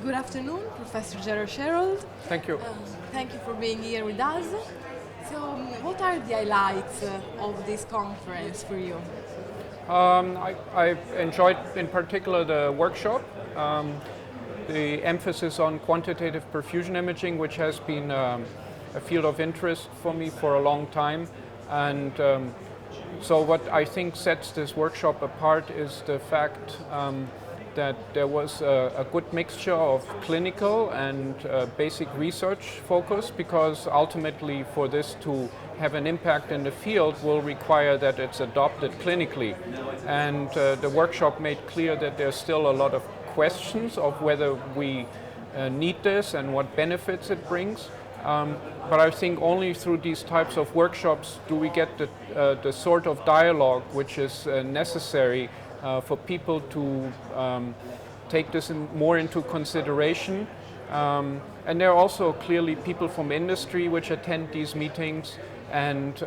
Good afternoon, Professor Jerosch Herold. Thank you. Thank you for being here with us. So, what are the highlights of this conference for you? I enjoyed in particular the workshop, the emphasis on quantitative perfusion imaging, which has been a field of interest for me for a long time. And so what I think sets this workshop apart is the fact that there was a good mixture of clinical and basic research focus, because ultimately for this to have an impact in the field will require that it's adopted clinically. And the workshop made clear that there's still a lot of questions of whether we need this and what benefits it brings. But I think only through these types of workshops do we get the sort of dialogue which is necessary for people to take this more into consideration. And there are also clearly people from industry which attend these meetings, and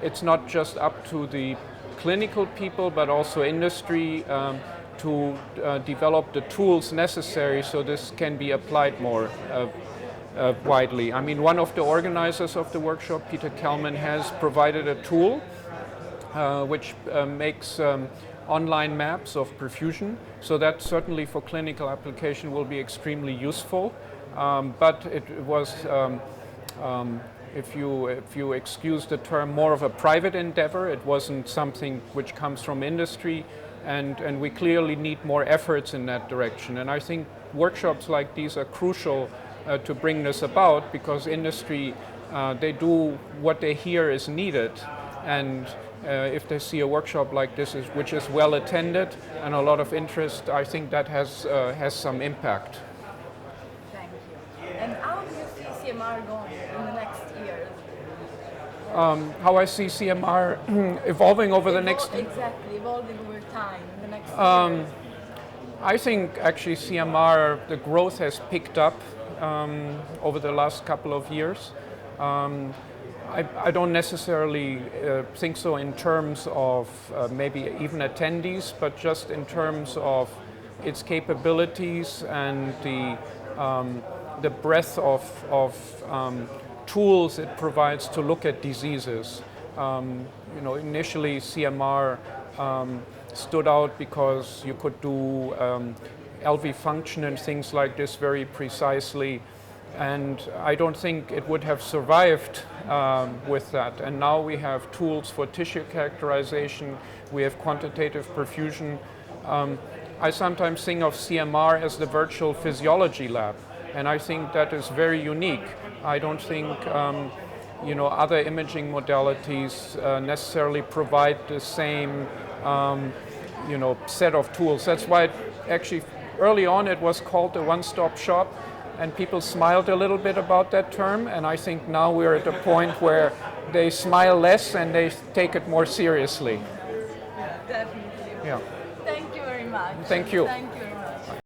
it's not just up to the clinical people but also industry to develop the tools necessary so this can be applied more widely. I mean, one of the organizers of the workshop, Peter Kelman, has provided a tool which makes online maps of perfusion, so that certainly for clinical application will be extremely useful. But it was, if you excuse the term, more of a private endeavor. It wasn't something which comes from industry, and we clearly need more efforts in that direction. And I think workshops like these are crucial to bring this about, because industry, they do what they hear is needed, and if they see a workshop like this which is well attended and a lot of interest, I think that has some impact. Thank you. And how do you see CMR going in the next years? How I see CMR evolving over the next... Exactly, evolving over time in the next years. I think actually CMR, the growth has picked up over the last couple of years. I don't necessarily think so in terms of maybe even attendees, but just in terms of its capabilities and the breadth of tools it provides to look at diseases. Initially CMR stood out because you could do LV function and things like this very precisely. And I don't think it would have survived with that. And now we have tools for tissue characterization, we have quantitative perfusion. I sometimes think of CMR as the virtual physiology lab, and I think that is very unique. I don't think other imaging modalities necessarily provide the same set of tools. That's why actually early on it was called the one-stop shop. And people smiled a little bit about that term, and I think now we're at a point where they smile less and they take it more seriously. Definitely. Yeah. Thank you very much. Thank you. Thank you.